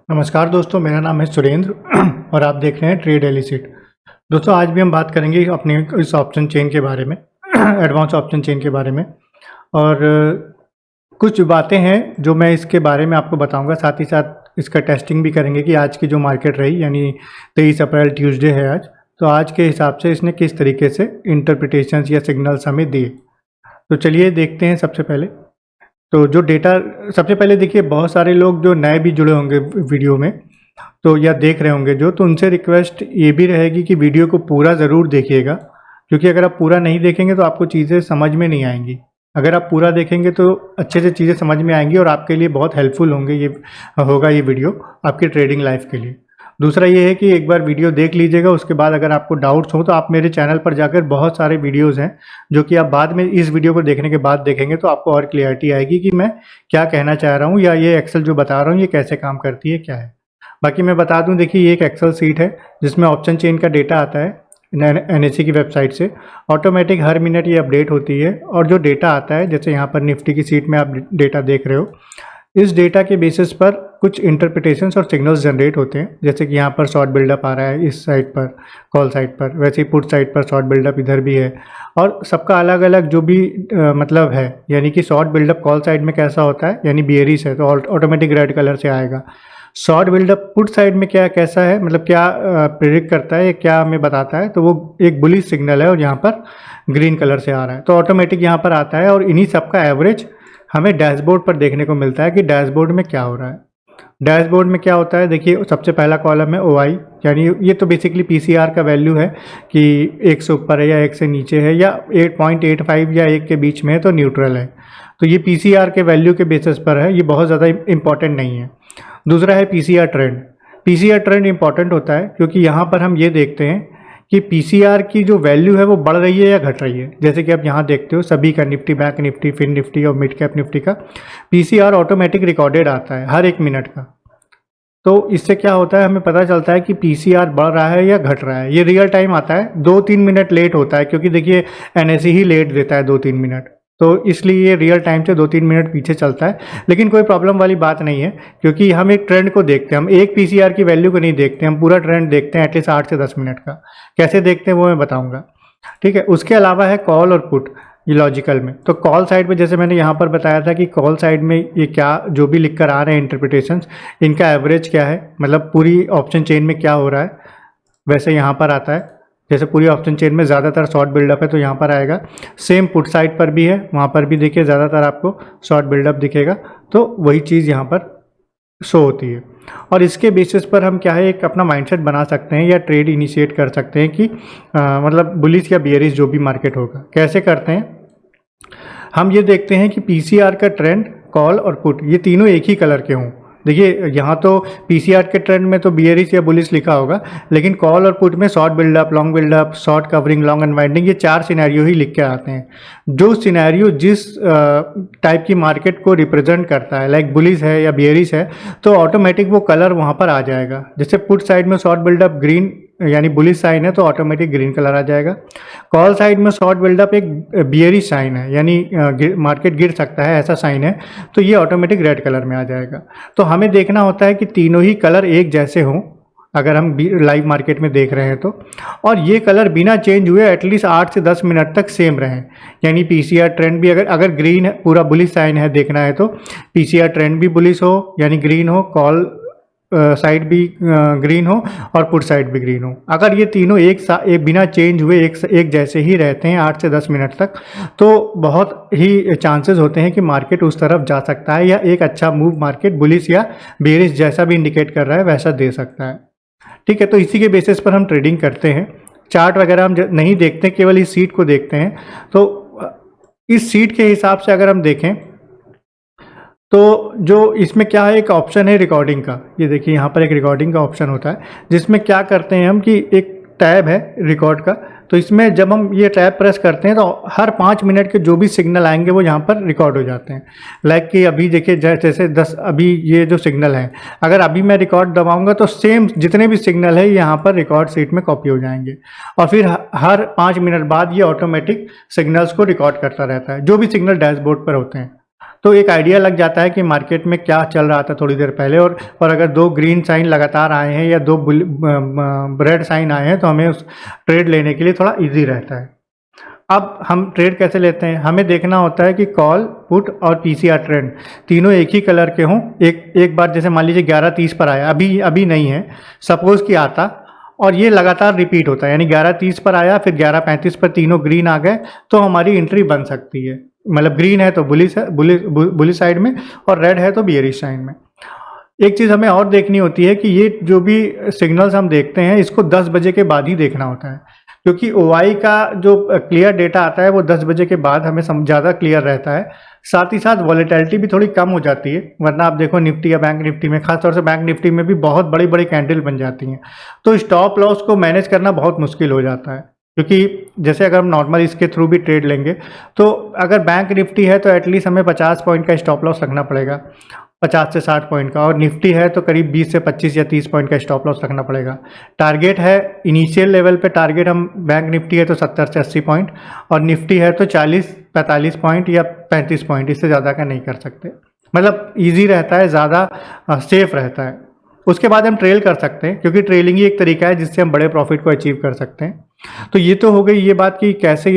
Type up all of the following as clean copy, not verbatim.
नमस्कार दोस्तों, मेरा नाम है सुरेंद्र और आप देख रहे हैं ट्रेड एलिसिट। दोस्तों, आज भी हम बात करेंगे अपने इस ऑप्शन चेन के बारे में एडवांस ऑप्शन चेन के बारे में। और कुछ बातें हैं जो मैं इसके बारे में आपको बताऊंगा, साथ ही साथ इसका टेस्टिंग भी करेंगे कि आज की जो मार्केट रही, यानी 23 अप्रैल ट्यूसडे है आज, तो आज के हिसाब से इसने किस तरीके से इंटरप्रिटेशंस या सिग्नल्स हमें दिए। तो चलिए देखते हैं। सबसे पहले तो जो डेटा, सबसे पहले देखिए, बहुत सारे लोग जो नए भी जुड़े होंगे वीडियो में तो या देख रहे होंगे तो उनसे रिक्वेस्ट ये भी रहेगी कि वीडियो को पूरा ज़रूर देखिएगा, क्योंकि अगर आप पूरा नहीं देखेंगे तो आपको चीज़ें समझ में नहीं आएंगी। अगर आप पूरा देखेंगे तो अच्छे से चीज़ें समझ में आएंगी और आपके लिए बहुत हेल्पफुल होगा ये वीडियो आपकी ट्रेडिंग लाइफ के लिए। दूसरा ये है कि एक बार वीडियो देख लीजिएगा, उसके बाद अगर आपको डाउट्स हो तो आप मेरे चैनल पर जाकर बहुत सारे वीडियोस हैं जो कि आप बाद में इस वीडियो को देखने के बाद देखेंगे तो आपको और क्लियरिटी आएगी कि मैं क्या कहना चाह रहा हूँ या ये एक्सेल जो बता रहा हूँ ये कैसे काम करती है, क्या है। बाकी मैं बता दूँ, देखिए ये एक एक्सेल सीट है जिसमें ऑप्शन चेन का डेटा आता है NSE की वेबसाइट से। ऑटोमेटिक हर मिनट ये अपडेट होती है और जो डेटा आता है, जैसे यहाँ पर निफ्टी की सीट में आप डेटा देख रहे हो, इस डेटा के बेसिस पर कुछ इंटरप्रिटेशंस और सिग्नल्स जनरेट होते हैं। जैसे कि यहाँ पर शॉर्ट बिल्डअप आ रहा है इस साइड पर, कॉल साइड पर, वैसे ही पुट साइड पर शॉर्ट बिल्डअप इधर भी है। और सबका अलग अलग जो भी मतलब है, यानी कि शॉर्ट बिल्डअप कॉल साइड में कैसा होता है, यानी बियरिश है तो ऑटोमेटिक रेड कलर से आएगा। शॉर्ट बिल्डअप पुट साइड में कैसा है, मतलब क्या प्रेडिक्ट करता है, क्या हमें बताता है, तो वो एक बुलिश सिग्नल है और यहाँ पर ग्रीन कलर से आ रहा है तो ऑटोमेटिक यहाँ पर आता है। और इन्हीं सबका एवरेज हमें डैशबोर्ड पर देखने को मिलता है कि डैशबोर्ड में क्या हो रहा है। डैशबोर्ड में क्या होता है, देखिए सबसे पहला कॉलम है OI, यानी ये तो बेसिकली PCR का वैल्यू है कि 1 से ऊपर है या 1 से नीचे है या 8.85 या 1 के बीच में है तो न्यूट्रल है। तो ये PCR के वैल्यू के बेसिस पर है, ये बहुत ज़्यादा इंपॉर्टेंट नहीं है। दूसरा है PCR trend. PCR trend important होता है क्योंकि यहाँ पर हम ये देखते हैं कि PCR की जो वैल्यू है वो बढ़ रही है या घट रही है। जैसे कि आप यहाँ देखते हो सभी का, Nifty, bank Nifty, fin Nifty और मिड कैप निफ्टी का PCR ऑटोमेटिक रिकॉर्डेड आता है हर 1 मिनट का। तो इससे क्या होता है, हमें पता चलता है कि PCR बढ़ रहा है या घट रहा है। ये रियल टाइम आता है, 2-3 मिनट लेट होता है क्योंकि देखिए NSE ही लेट देता है 2-3 मिनट, तो इसलिए ये रियल टाइम से 2-3 मिनट पीछे चलता है। लेकिन कोई प्रॉब्लम वाली बात नहीं है क्योंकि हम एक ट्रेंड को देखते हैं, हम एक PCR की वैल्यू को नहीं देखते, हम पूरा ट्रेंड देखते हैं एटलीस्ट 8 से 10 मिनट का। कैसे देखते हैं वो मैं बताऊंगा, ठीक है। उसके अलावा है कॉल और पुट, ये लॉजिकल में। तो कॉल साइड पे जैसे मैंने यहाँ पर बताया था कि कॉल साइड में ये क्या जो भी लिख कर आ रहे हैं इंटरप्रिटेशंस, इनका एवरेज क्या है, मतलब पूरी ऑप्शन चेन में क्या हो रहा है, वैसे यहाँ पर आता है। जैसे पूरी ऑप्शन चेन में ज़्यादातर शॉर्ट बिल्डअप है तो यहाँ पर आएगा। सेम पुट साइड पर भी है, वहाँ पर भी देखिए ज़्यादातर आपको शॉर्ट बिल्डअप दिखेगा, तो वही चीज़ यहाँ पर शो होती है। और इसके बेसिस पर हम क्या है, एक अपना माइंडसेट बना सकते हैं या ट्रेड इनिशिएट कर सकते हैं कि मतलब बुलिश या बियरिश जो भी मार्केट होगा। कैसे करते हैं, हम ये देखते हैं कि PCR का ट्रेंड, कॉल और पुट, ये तीनों एक ही कलर के हों। देखिए यहाँ तो PCR के ट्रेंड में तो बियरिश या बुलिश लिखा होगा, लेकिन कॉल और पुट में short buildup, long buildup, short covering, long unwinding, ये 4 सिनेरियो ही लिख के आते हैं। जो सिनेरियो जिस टाइप की मार्केट को रिप्रेजेंट करता है, लाइक बुलिश है या बियरिश है, तो ऑटोमेटिक वो कलर वहाँ पर आ जाएगा। जैसे पुट साइड में शॉर्ट बिल्डअप ग्रीन यानी बुलिश साइन है तो ऑटोमेटिक ग्रीन कलर आ जाएगा। कॉल साइड में शॉर्ट बिल्डअप एक बियरिश साइन है, यानी मार्केट गिर सकता है ऐसा साइन है, तो ये ऑटोमेटिक रेड कलर में आ जाएगा। तो हमें देखना होता है कि तीनों ही कलर एक जैसे हों अगर हम लाइव मार्केट में देख रहे हैं तो, और ये कलर बिना चेंज हुए एटलीस्ट 8 से 10 मिनट तक सेम रहें। यानी PCR ट्रेंड भी अगर ग्रीन है, पूरा बुलिश साइन है देखना है तो PCR ट्रेंड भी बुलिश हो यानी ग्रीन हो, कॉल साइड भी ग्रीन हो और पुट साइड भी ग्रीन हो। अगर ये तीनों एक बिना चेंज हुए एक जैसे ही रहते हैं 8 से 10 मिनट तक, तो बहुत ही चांसेस होते हैं कि मार्केट उस तरफ जा सकता है या एक अच्छा मूव मार्केट बुलिश या बेरिश जैसा भी इंडिकेट कर रहा है वैसा दे सकता है, ठीक है। तो इसी के बेसिस पर हम ट्रेडिंग करते हैं। चार्ट वगैरह हम नहीं देखते, केवल इस सीट को देखते हैं। तो इस सीट के हिसाब से अगर हम देखें तो जो इसमें क्या है, एक ऑप्शन है रिकॉर्डिंग का। ये देखिए यहाँ पर एक रिकॉर्डिंग का ऑप्शन होता है जिसमें क्या करते हैं हम कि एक टैब है रिकॉर्ड का, तो इसमें जब हम ये टैब प्रेस करते हैं तो हर 5 मिनट के जो भी सिग्नल आएंगे वो यहाँ पर रिकॉर्ड हो जाते हैं। लाइक कि अभी देखिए जैसे 10 अभी ये जो सिग्नल है, अगर अभी मैं रिकॉर्ड दबाऊंगा तो सेम जितने भी सिग्नल है यहाँ पर रिकॉर्ड सीट में कॉपी हो जाएंगे और फिर हर 5 मिनट बाद ये ऑटोमेटिक सिग्नल्स को रिकॉर्ड करता रहता है, जो भी सिग्नल डैशबोर्ड पर होते हैं। तो एक आइडिया लग जाता है कि मार्केट में क्या चल रहा था थोड़ी देर पहले, और अगर 2 ग्रीन साइन लगातार आए हैं या 2 रेड साइन आए हैं तो हमें उस ट्रेड लेने के लिए थोड़ा ईजी रहता है। अब हम ट्रेड कैसे लेते हैं, हमें देखना होता है कि कॉल, पुट और पीसीआर ट्रेंड तीनों एक ही कलर के हों। एक बार जैसे मान लीजिए 11:30 पर आया, अभी नहीं है, सपोज कि आता और ये लगातार रिपीट होता है, यानी 11:30 पर आया फिर 11:35 पर तीनों ग्रीन आ गए, तो हमारी एंट्री बन सकती है। मतलब ग्रीन है तो बुलिश साइड में और रेड है तो बियरिश साइड में। एक चीज़ हमें और देखनी होती है कि ये जो भी सिग्नल्स हम देखते हैं इसको 10 बजे के बाद ही देखना होता है, क्योंकि ओआई का जो क्लियर डेटा आता है वो 10 बजे के बाद हमें ज़्यादा क्लियर रहता है। साथ ही साथ वॉलेटिलिटी भी थोड़ी कम हो जाती है, वरना आप देखो निफ्टी या बैंक निफ्टी में, खासतौर से बैंक निफ्टी में भी बहुत बड़ी बड़ी कैंडल बन जाती हैं, तो स्टॉप लॉस को मैनेज करना बहुत मुश्किल हो जाता है। क्योंकि जैसे अगर हम नॉर्मल इसके थ्रू भी ट्रेड लेंगे तो अगर बैंक निफ्टी है तो एटलीस्ट हमें 50 पॉइंट का स्टॉप लॉस रखना पड़ेगा, 50 से 60 पॉइंट का, और निफ्टी है तो करीब 20 से 25 या 30 पॉइंट का स्टॉप लॉस रखना पड़ेगा। टारगेट है इनिशियल लेवल पे, टारगेट हम बैंक निफ्टी है तो 70 से 80 पॉइंट और निफ्टी है तो 40-45 पॉइंट या 35 पॉइंट, इससे ज़्यादा का नहीं कर सकते। मतलब ईजी रहता है, ज़्यादा सेफ रहता है। उसके बाद हम ट्रेल कर सकते हैं, क्योंकि ट्रेलिंग ही एक तरीका है जिससे हम बड़े प्रॉफिट को अचीव कर सकते हैं। तो ये तो हो गई ये बात कि कैसे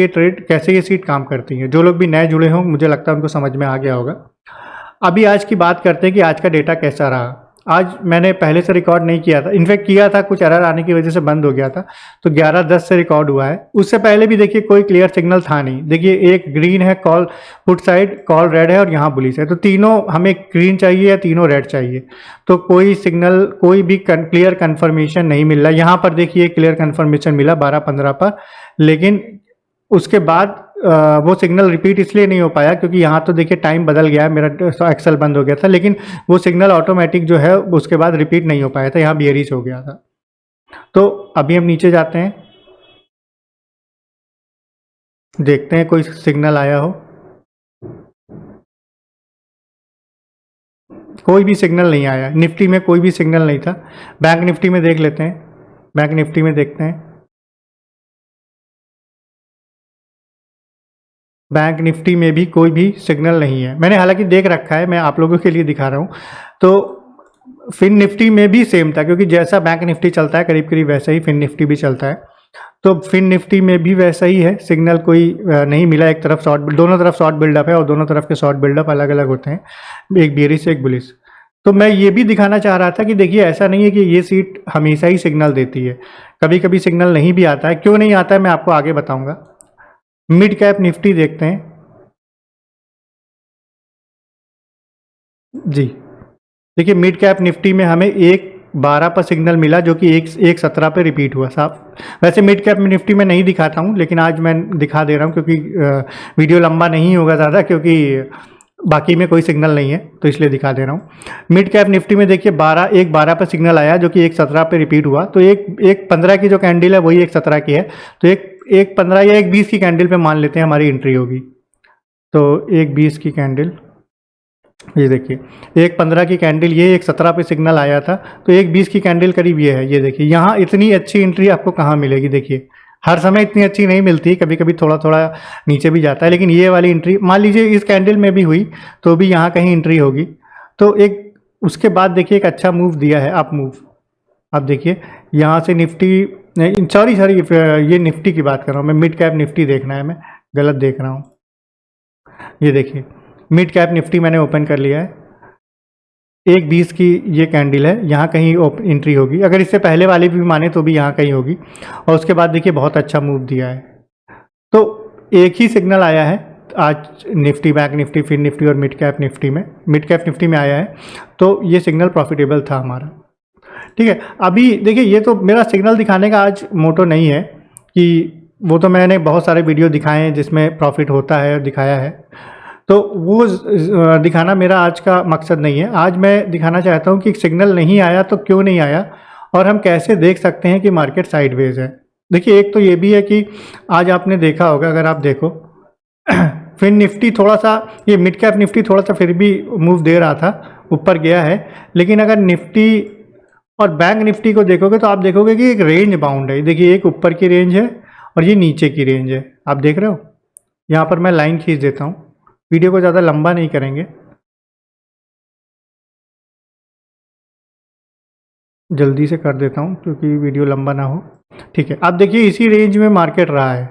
ये सीट काम करती है। जो लोग भी नए जुड़े हों, मुझे लगता है उनको समझ में आ गया होगा। अभी आज की बात करते हैं कि आज का डेटा कैसा रहा। आज मैंने पहले से रिकॉर्ड नहीं किया था, इनफैक्ट किया था, कुछ एरर आने की वजह से बंद हो गया था, तो 11:10 से रिकॉर्ड हुआ है। उससे पहले भी देखिए कोई क्लियर सिग्नल था नहीं। देखिए एक ग्रीन है call put side, call red है और यहाँ बुलिश है, तो तीनों हमें ग्रीन चाहिए या तीनों रेड चाहिए, तो कोई सिग्नल, कोई भी क्लियर कन्फर्मेशन नहीं मिल रहा। यहाँ पर देखिए क्लियर कन्फर्मेशन मिला 12:15 पर, लेकिन उसके बाद वो सिग्नल रिपीट इसलिए नहीं हो पाया क्योंकि यहाँ तो देखिए टाइम बदल गया है, मेरा एक्सेल बंद हो गया था, लेकिन वो सिग्नल ऑटोमेटिक जो है उसके बाद रिपीट नहीं हो पाया था, यहाँ बियरिश हो गया था। तो अभी हम नीचे जाते हैं, देखते हैं कोई सिग्नल आया हो। कोई भी सिग्नल नहीं आया, निफ्टी में कोई भी सिग्नल नहीं था। बैंक निफ्टी में देख लेते हैं, बैंक निफ्टी में देखते हैं। बैंक निफ्टी में भी कोई भी सिग्नल नहीं है, मैंने हालांकि देख रखा है, मैं आप लोगों के लिए दिखा रहा हूँ। तो फिन निफ्टी में भी सेम था, क्योंकि जैसा बैंक निफ्टी चलता है करीब करीब वैसा ही फिन निफ्टी भी चलता है। तो फिन निफ्टी में भी वैसा ही है, सिग्नल कोई नहीं मिला। एक तरफ शॉर्ट, दोनों तरफ शॉर्ट बिल्डअप है और दोनों तरफ के शॉर्ट बिल्डअप अलग अलग होते हैं, एक बेरिश एक बुलिश। तो मैं ये भी दिखाना चाह रहा था कि देखिए ऐसा नहीं है कि ये सीट हमेशा ही सिग्नल देती है, कभी कभी सिग्नल नहीं भी आता है। क्यों नहीं आता है मैं आपको आगे बताऊंगा। मिड कैप निफ्टी देखते हैं जी। देखिए मिड कैप निफ्टी में हमें 1:12 पर सिग्नल मिला, जो कि 1:17 पे रिपीट हुआ साफ। वैसे मिड कैप निफ्टी में नहीं दिखाता हूँ, लेकिन आज मैं दिखा दे रहा हूँ क्योंकि वीडियो लंबा नहीं होगा ज़्यादा, क्योंकि बाकी में कोई सिग्नल नहीं है तो इसलिए दिखा दे रहा हूँ। मिड कैप निफ्टी में देखिए 1:12 पर सिग्नल आया, जो कि 1:17 पे रिपीट हुआ। तो 1:15 की जो कैंडल है वही 1:17 की है, तो 1:15 या 1:20 की कैंडल पे मान लेते हैं हमारी एंट्री होगी। तो 1:20 की कैंडल, ये देखिए 1:15 की कैंडल, ये 1:17 पे सिग्नल आया था, तो 1:20 की कैंडल करीब ये है। ये देखिए यहाँ इतनी अच्छी एंट्री आपको कहाँ मिलेगी। देखिए हर समय इतनी अच्छी नहीं मिलती, कभी कभी थोड़ा थोड़ा नीचे भी जाता है, लेकिन ये वाली एंट्री मान लीजिए इस कैंडल में भी हुई तो भी यहाँ कहीं एंट्री होगी। तो एक उसके बाद देखिए एक अच्छा मूव दिया है, अप मूव। अब देखिए यहाँ से निफ्टी, सॉरी ये निफ्टी की बात कर रहा हूँ मैं, मिड कैप निफ्टी देखना है, मैं गलत देख रहा हूँ। ये देखिए मिड कैप निफ्टी मैंने ओपन कर लिया है, 1:20 की ये कैंडल है, यहाँ कहीं एंट्री होगी। अगर इससे पहले वाली भी माने तो भी यहाँ कहीं होगी, और उसके बाद देखिए बहुत अच्छा मूव दिया है। तो एक ही सिग्नल आया है आज Nifty, bank Nifty, fin Nifty और मिड कैप निफ्टी में आया है, तो ये सिग्नल प्रॉफिटेबल था हमारा। ठीक है, अभी देखिए ये तो मेरा सिग्नल दिखाने का आज मोटो नहीं है कि वो तो मैंने बहुत सारे वीडियो दिखाए हैं जिसमें प्रॉफिट होता है और दिखाया है, तो वो दिखाना मेरा आज का मकसद नहीं है। आज मैं दिखाना चाहता हूँ कि सिग्नल नहीं आया तो क्यों नहीं आया, और हम कैसे देख सकते हैं कि मार्केट साइडवेज है। देखिए एक तो ये भी है कि आज आपने देखा होगा, अगर आप देखो फिर निफ्टी थोड़ा सा, ये मिड कैप निफ्टी थोड़ा सा फिर भी मूव दे रहा था, ऊपर गया है, लेकिन अगर निफ्टी और बैंक निफ्टी को देखोगे तो आप देखोगे कि एक रेंज बाउंड है। देखिए एक ऊपर की रेंज है और ये नीचे की रेंज है, आप देख रहे हो। यहाँ पर मैं लाइन खींच देता हूँ, वीडियो को ज़्यादा लंबा नहीं करेंगे, जल्दी से कर देता हूँ क्योंकि वीडियो लंबा ना हो। ठीक है, आप देखिए इसी रेंज में मार्केट रहा है।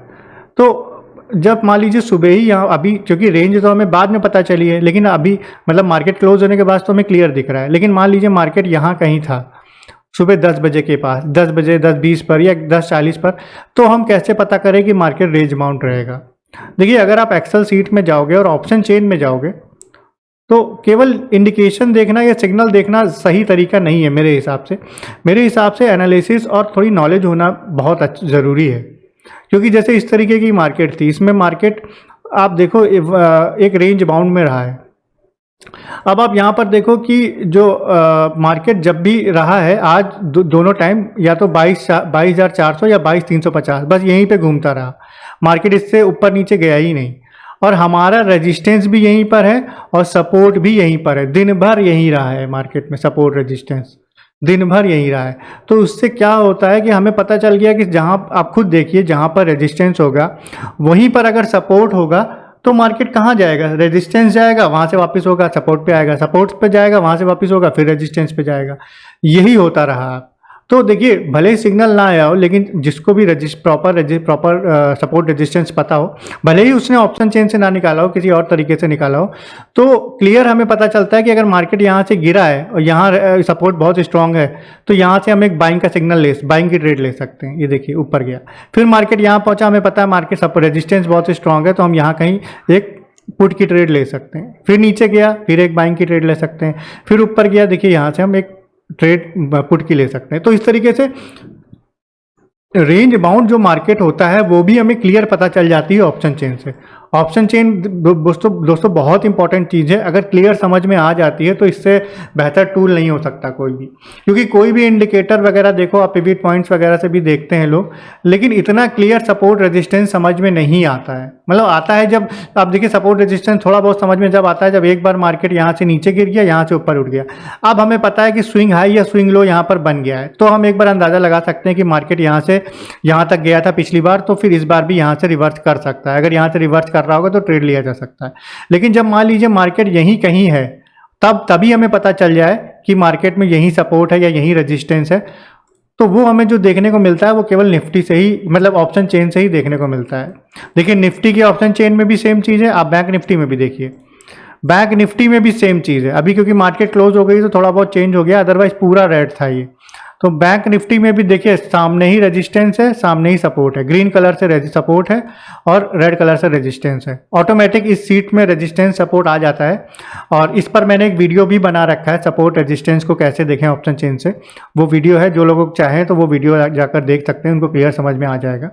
तो जब मान लीजिए सुबह ही यहाँ अभी, क्योंकि रेंज तो हमें बाद में पता चली है, लेकिन अभी मतलब मार्केट क्लोज होने के बाद तो हमें क्लियर दिख रहा है, लेकिन मान लीजिए मार्केट यहाँ कहीं था सुबह 10 बजे के पास, 10 बजे 10:20 पर या 10:40 पर, तो हम कैसे पता करें कि मार्केट रेंज बाउंड रहेगा? देखिए अगर आप एक्सेल सीट में जाओगे और ऑप्शन चेन में जाओगे तो केवल इंडिकेशन देखना या सिग्नल देखना सही तरीका नहीं है मेरे हिसाब से। मेरे हिसाब से एनालिसिस और थोड़ी नॉलेज होना बहुत ज़रूरी है, क्योंकि जैसे इस तरीके की मार्केट थी, इसमें मार्केट आप देखो एक रेंज बाउंड में रहा है। अब आप यहाँ पर देखो कि जो मार्केट जब भी रहा है आज दोनों टाइम या तो 22,400 या 22,350 बस यहीं पे घूमता रहा, मार्केट इससे ऊपर नीचे गया ही नहीं। और हमारा रेजिस्टेंस भी यहीं पर है और सपोर्ट भी यहीं पर है, दिन भर यहीं रहा है मार्केट में, सपोर्ट रेजिस्टेंस दिन भर यहीं रहा है। तो उससे क्या होता है कि हमें पता चल गया कि जहाँ आप खुद देखिए जहाँ पर रेजिस्टेंस होगा वहीं पर अगर सपोर्ट होगा तो मार्केट कहाँ जाएगा? रेजिस्टेंस जाएगा, वहाँ से वापस होगा, सपोर्ट पे आएगा, सपोर्ट पे जाएगा, वहाँ से वापस होगा, फिर रेजिस्टेंस पे जाएगा। यही होता रहा। तो देखिए भले ही सिग्नल ना आया हो, लेकिन जिसको भी प्रॉपर सपोर्ट रेजिस्टेंस पता हो, भले ही उसने ऑप्शन चेन से ना निकाला हो, किसी और तरीके से निकाला हो, तो क्लियर हमें पता चलता है कि अगर मार्केट यहाँ से गिरा है और यहाँ सपोर्ट बहुत स्ट्रांग है तो यहाँ से हम एक बाइंग का सिग्नल बाइंग की ट्रेड ले सकते हैं। ये देखिए ऊपर गया, फिर मार्केट यहाँ पहुँचा, हमें पता है मार्केट सपोर्ट रेजिस्टेंस बहुत स्ट्रांग है, तो हम यहाँ कहीं एक पुट की ट्रेड ले सकते हैं। फिर नीचे गया, फिर एक बाइंग की ट्रेड ले सकते हैं। फिर ऊपर गया, देखिए यहाँ से हम एक ट्रेड पुट की ले सकते हैं। तो इस तरीके से रेंज बाउंड जो मार्केट होता है वो भी हमें क्लियर पता चल जाती है ऑप्शन चेन से। ऑप्शन चेन दोस्तों बहुत इंपॉर्टेंट चीज़ है, अगर क्लियर समझ में आ जाती है तो इससे बेहतर टूल नहीं हो सकता कोई भी। क्योंकि कोई भी इंडिकेटर वगैरह देखो आप, पिवट पॉइंट्स वगैरह से भी देखते हैं लोग, लेकिन इतना क्लियर सपोर्ट रेजिस्टेंस समझ में नहीं आता है। मतलब आता है जब आप देखिए सपोर्ट रेजिस्टेंस थोड़ा बहुत समझ में जब आता है जब एक बार मार्केट यहाँ से नीचे गिर गया, यहाँ से ऊपर उठ गया। अब हमें पता है कि स्विंग हाई या स्विंग लो यहाँ पर बन गया है, तो हम एक बार अंदाज़ा लगा सकते हैं कि मार्केट यहाँ से यहाँ तक गया था पिछली बार, तो फिर इस बार भी यहाँ से रिवर्स कर सकता है। अगर यहाँ से रिवर्स कर रहा होगा तो ट्रेड लिया जा सकता है। लेकिन जब मान लीजिए मार्केट यहीं कहीं है, तभी हमें पता चल जाए कि मार्केट में यही सपोर्ट है या यही रेजिस्टेंस है, तो वो हमें जो देखने को मिलता है वो केवल निफ्टी से ही, मतलब ऑप्शन चेन से ही देखने को मिलता है। देखिए निफ्टी के ऑप्शन चेन में भी सेम चीज़ है, आप बैंक निफ्टी में भी देखिए, बैंक निफ्टी में भी सेम चीज़ है। अभी क्योंकि मार्केट क्लोज हो गई तो थोड़ा बहुत चेंज हो गया, अदरवाइज पूरा रेड था ये। तो बैंक निफ्टी में भी देखिए सामने ही रेजिस्टेंस है, सामने ही सपोर्ट है, ग्रीन कलर से सपोर्ट है और रेड कलर से रेजिस्टेंस है। ऑटोमेटिक इस सीट में रेजिस्टेंस सपोर्ट आ जाता है, और इस पर मैंने एक वीडियो भी बना रखा है, सपोर्ट रेजिस्टेंस को कैसे देखें ऑप्शन चेन से। वो वीडियो है, जो लोग चाहें तो वो वीडियो जाकर देख सकते हैं, उनको क्लियर समझ में आ जाएगा।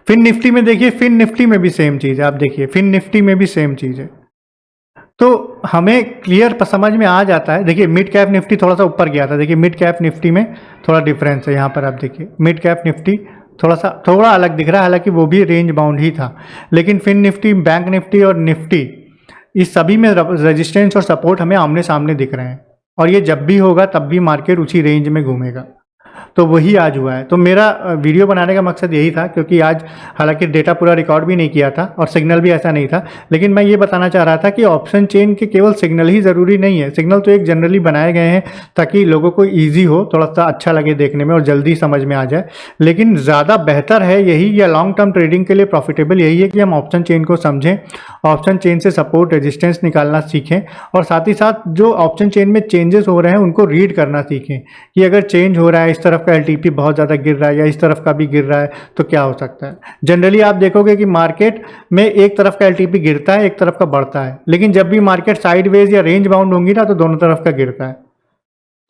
फिन निफ्टी में देखिए, फिन निफ्टी में भी सेम चीज़ है, आप देखिए फिन निफ्टी में भी सेम चीज़ है। तो हमें क्लियर समझ में आ जाता है। देखिए मिड कैप निफ्टी थोड़ा सा ऊपर गया था, देखिए मिड कैप निफ्टी में थोड़ा डिफरेंस है। यहाँ पर आप देखिए मिड कैप निफ्टी थोड़ा अलग दिख रहा है, हालांकि वो भी रेंज बाउंड ही था। लेकिन फिन निफ्टी, बैंक निफ्टी और निफ्टी, इस सभी में रेजिस्टेंस और सपोर्ट हमें आमने सामने दिख रहे हैं, और ये जब भी होगा तब भी मार्केट उसी रेंज में घूमेगा। तो वही आज हुआ है। तो मेरा वीडियो बनाने का मकसद यही था, क्योंकि आज हालांकि डेटा पूरा रिकॉर्ड भी नहीं किया था और सिग्नल भी ऐसा नहीं था, लेकिन मैं ये बताना चाह रहा था कि ऑप्शन चेन के केवल सिग्नल ही ज़रूरी नहीं है। सिग्नल तो एक जनरली बनाए गए हैं ताकि लोगों को ईजी हो, थोड़ा सा अच्छा लगे देखने में और जल्दी समझ में आ जाए। लेकिन ज़्यादा बेहतर है यही, या लॉन्ग टर्म ट्रेडिंग के लिए प्रॉफिटेबल यही है कि हम ऑप्शन चेन को समझें, ऑप्शन चेन से सपोर्ट रेजिस्टेंस निकालना सीखें, और साथ ही साथ जो ऑप्शन चेन में चेंजेस हो रहे हैं उनको रीड करना सीखें कि अगर चेंज हो रहा है, इस तरफ का एलटीपी बहुत ज़्यादा गिर रहा है या इस तरफ का भी गिर रहा है, तो क्या हो सकता है। जनरली आप देखोगे कि मार्केट में एक तरफ का एलटीपी गिरता है, एक तरफ का बढ़ता है, लेकिन जब भी मार्केट साइडवेज या रेंज बाउंड होंगी ना तो दोनों तरफ का गिरता है।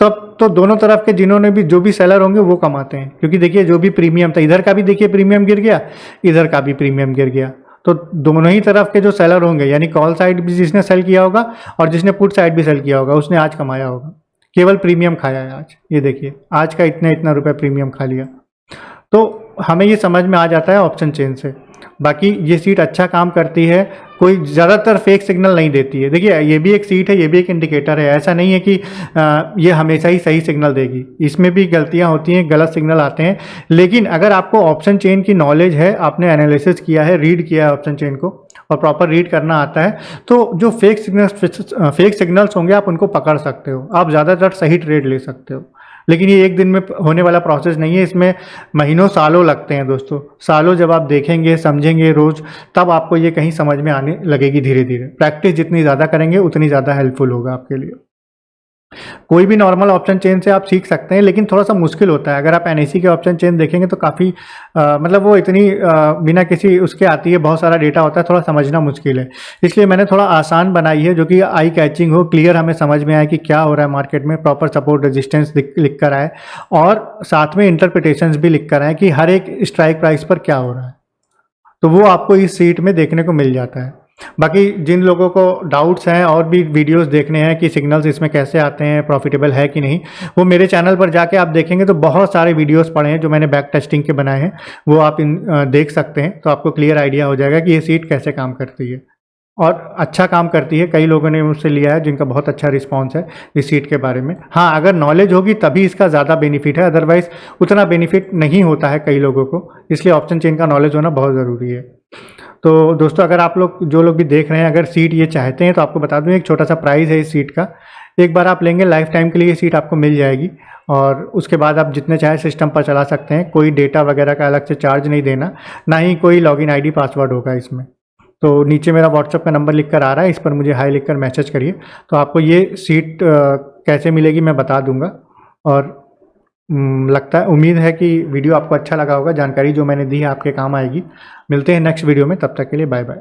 तब तो दोनों तरफ के जिन्होंने भी, जो भी सेलर होंगे वो कमाते हैं, क्योंकि देखिए जो भी प्रीमियम था, इधर का भी देखिए प्रीमियम गिर गया, इधर का भी प्रीमियम गिर गया, तो दोनों ही तरफ के जो सेलर होंगे, यानी कॉल साइड भी जिसने सेल किया होगा और जिसने पुट साइड भी सेल किया होगा, उसने आज कमाया होगा, केवल प्रीमियम खाया है आज। ये देखिए आज का इतना रुपए प्रीमियम खा लिया। तो हमें ये समझ में आ जाता है ऑप्शन चेन से। बाकी ये सीट अच्छा काम करती है, कोई ज़्यादातर फेक सिग्नल नहीं देती है। देखिए ये भी एक सीट है, ये भी एक इंडिकेटर है, ऐसा नहीं है कि ये हमेशा ही सही सिग्नल देगी, इसमें भी गलतियां होती हैं, गलत सिग्नल आते हैं। लेकिन अगर आपको ऑप्शन चेन की नॉलेज है, आपने एनालिसिस किया है, रीड किया है ऑप्शन चेन को, और प्रॉपर रीड करना आता है, तो जो फेक सिग्नल्स होंगे आप उनको पकड़ सकते हो, आप ज़्यादातर सही ट्रेड ले सकते हो। लेकिन ये एक दिन में होने वाला प्रोसेस नहीं है, इसमें महीनों सालों लगते हैं दोस्तों। सालों जब आप देखेंगे, समझेंगे रोज़, तब आपको ये कहीं समझ में आने लगेगी धीरे धीरे। प्रैक्टिस जितनी ज़्यादा करेंगे उतनी ज़्यादा हेल्पफुल होगा आपके लिए। कोई भी नॉर्मल ऑप्शन चेन से आप सीख सकते हैं, लेकिन थोड़ा सा मुश्किल होता है। अगर आप एनएसी के ऑप्शन चेन देखेंगे तो काफ़ी मतलब वो इतनी बिना किसी उसके आती है, बहुत सारा डेटा होता है, थोड़ा समझना मुश्किल है। इसलिए मैंने थोड़ा आसान बनाई है, जो कि आई कैचिंग हो, क्लियर हमें समझ में आए कि क्या हो रहा है मार्केट में, प्रॉपर सपोर्ट रेजिस्टेंस लिख कर आए, और साथ में इंटरप्रिटेशंस भी लिख कर आए कि हर एक स्ट्राइक प्राइस पर क्या हो रहा है। तो वो आपको इस सीट में देखने को मिल जाता है। बाकी जिन लोगों को डाउट्स हैं और भी वीडियोस देखने हैं कि सिग्नल्स इसमें कैसे आते हैं, प्रॉफिटेबल है कि नहीं, वो मेरे चैनल पर जाके आप देखेंगे तो बहुत सारे वीडियोस पड़े हैं जो मैंने बैक टेस्टिंग के बनाए हैं, वो आप देख सकते हैं। तो आपको क्लियर आइडिया हो जाएगा कि ये सीट कैसे काम करती है, और अच्छा काम करती है। कई लोगों ने मुझसे लिया है जिनका बहुत अच्छा रिस्पॉन्स है इस सीट के बारे में। हाँ, अगर नॉलेज होगी तभी इसका ज़्यादा बेनिफिट है, अदरवाइज उतना बेनिफिट नहीं होता है कई लोगों को। इसलिए ऑप्शन चेन का नॉलेज होना बहुत ज़रूरी है। तो दोस्तों, अगर आप लोग जो लोग भी देख रहे हैं अगर सीट ये चाहते हैं तो आपको बता दूं, एक छोटा सा प्राइस है इस सीट का। एक बार आप लेंगे, लाइफ टाइम के लिए ये सीट आपको मिल जाएगी, और उसके बाद आप जितने चाहे सिस्टम पर चला सकते हैं। कोई डेटा वगैरह का अलग से चार्ज नहीं देना, ना ही कोई लॉगिन आईडी पासवर्ड होगा इसमें। तो नीचे मेरा व्हाट्सअप का नंबर लिख कर आ रहा है, इस पर मुझे हाई लिख कर मैसेज करिए, तो आपको ये सीट कैसे मिलेगी मैं बता दूंगा। और लगता है, उम्मीद है कि वीडियो आपको अच्छा लगा होगा, जानकारी जो मैंने दी है आपके काम आएगी। मिलते हैं नेक्स्ट वीडियो में, तब तक के लिए बाय बाय।